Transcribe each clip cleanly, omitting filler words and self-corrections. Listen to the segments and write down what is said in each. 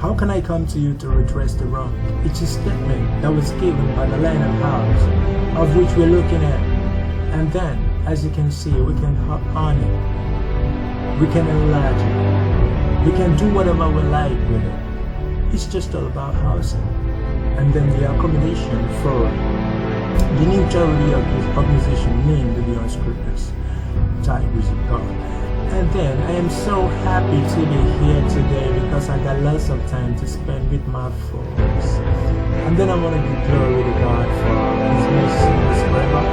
How can I come to you to redress the wrong? It's a statement that was given by the land and house of which we're looking at. And then, as you can see, we can hop on it. We can enlarge it. We can do whatever we like with it. It's just all about housing. And then the accommodation for the new charity organization named the Unscrupulous Tigers of God. And then I am so happy to be here today because I got lots of time to spend with my folks. And then I want to give glory to God for His mercy forever.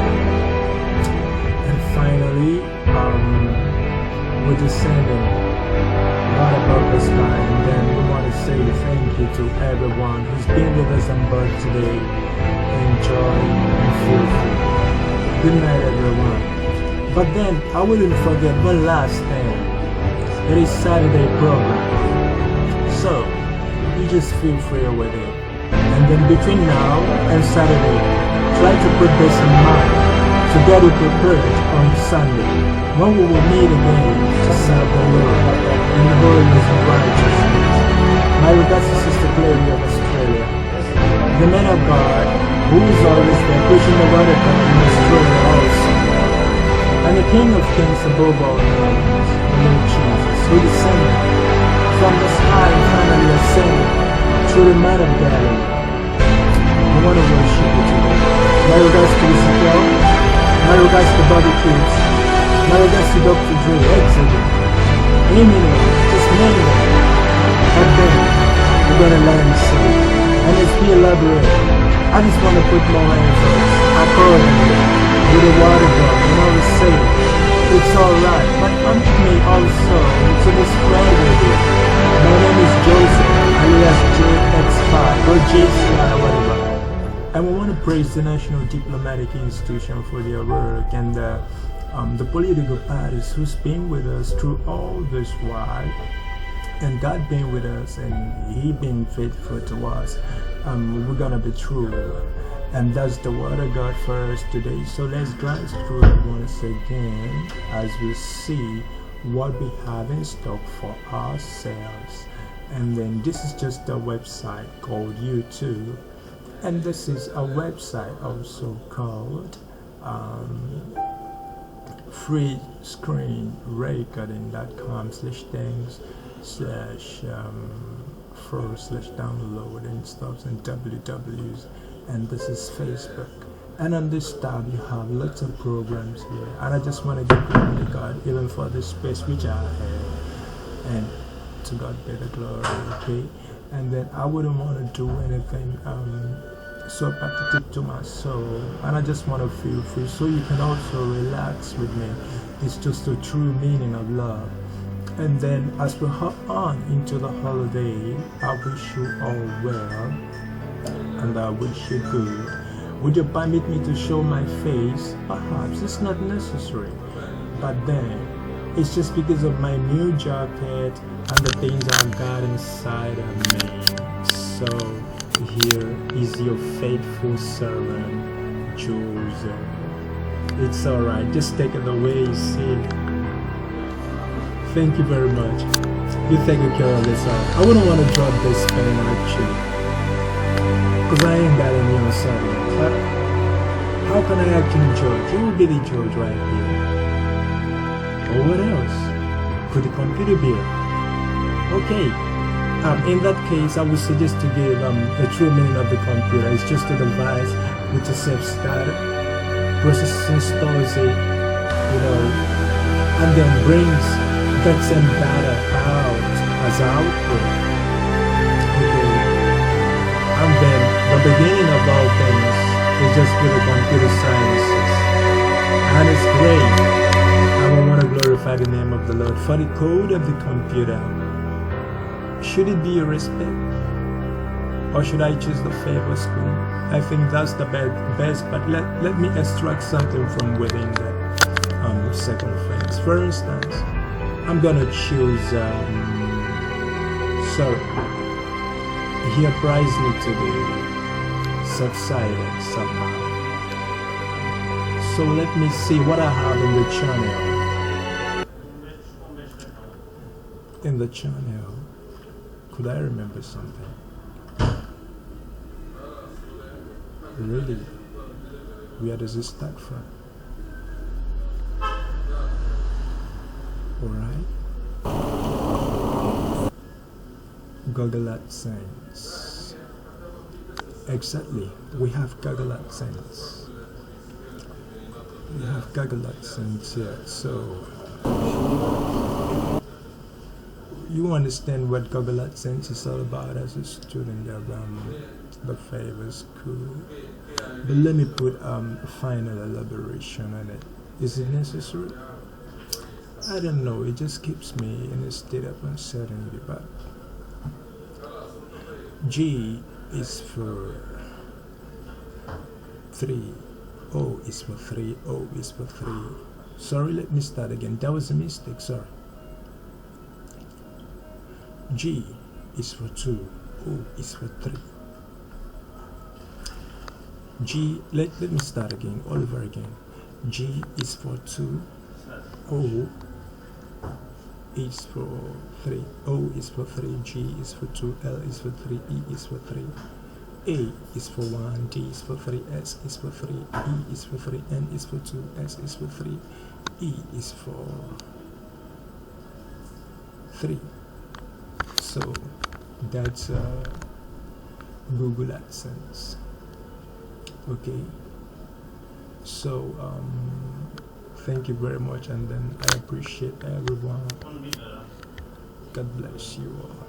And finally, we're just sending God above the sky, and then we want to say thank you to everyone who's been with us on board today. Enjoy and feel free. Good night, everyone. But then I wouldn't forget one last thing. It is Saturday program, so you just feel free with it. And then between now and Saturday, try to put this in mind to get it prepared on Sunday, when we will meet again to serve the Lord in the holiness and righteousness. My regards to Sister Clary of Australia, the man of God who is always there preaching the word of God in Australia also, and the King of Kings above all names, the Lord Jesus, who descended from the sky and finally ascended through the man of Galilee. I want to worship you today. My regards to the Ezekiel, my regards to Bobby Kids, my regards to Dr. Dre, Exodus, Eminem, just name it. But then, we're going to learn safe. And as we elaborate, I just want to put more emphasis accordingly with the word of God. And I will say, it's alright. But permit me also to describe with you. My name is Joseph, alias JX5, or JCI, whatever. And we want to praise the National Diplomatic Institution for their work and the political parties who's been with us through all this while, and God being with us and He being faithful to us. We're gonna be true, and that's the word of God for us today. So let's glance through it once again as we see what we have in stock for ourselves. And then this is just a website called YouTube, and this is a website also called freescreenraycutting.com/things//download and stuff and wwws, and this is Facebook. And on this tab you have lots of programs here, and I just want to give glory to God even for this space which I have, and to God be the glory. Okay, and then I wouldn't want to do anything so pathetic to my soul, and I just want to feel free, so you can also relax with me. It's just the true meaning of love. And then as we hop on into the holiday, I wish you all well, and I wish you good. Would you permit me to show my face? Perhaps it's not necessary, but then it's just because of my new jacket and the things I've got inside of me. So here is your faithful servant, Joseph. It's alright, just take it the way you see it. Thank you very much. You take good care of yourself. I wouldn't want to drop this pen actually, because I ain't got any on sorry. But how can I actually judge? You will be the judge right here. Or what else? Could the computer be it? Okay. In that case, I would suggest to give the true meaning of the computer. It's just a device which is self-started, processes, stores it, and then brings that same data out as output. Okay. And then the beginning of all things is just with the computer sciences. And it's great. And I want to glorify the name of the Lord for the code of the computer. Should it be a respect, or should I choose the favor school? I think that's the best, but let me extract something from within the second phrase. For instance, I'm gonna choose sorry, he apprised me to be subsided somehow. So let me see what I have in the channel. Could I remember something? Really? Where does it start from? Alright. Google AdSense. Exactly. We have Google AdSense. We have Google AdSense here. So you understand what Google AdSense is all about as a student around the Favor School. But let me put a final elaboration on it. Is it necessary? I don't know. It just keeps me in a state of uncertainty. But G is for 3. O is for 3. O is for 3. Sorry, let me start again. That was a mistake. Sorry. G is for 2. O is for 3. G, let me start again, all over again. G is for 2. O is for 3. O is for 3. G is for 2. L is for 3. E is for 3. A is for 1. D is for 3. S is for 3. E is for 3. N is for 2. S is for 3. E is for 3. So that's Google AdSense. Okay, so thank you very much, and then I appreciate everyone. God bless you all.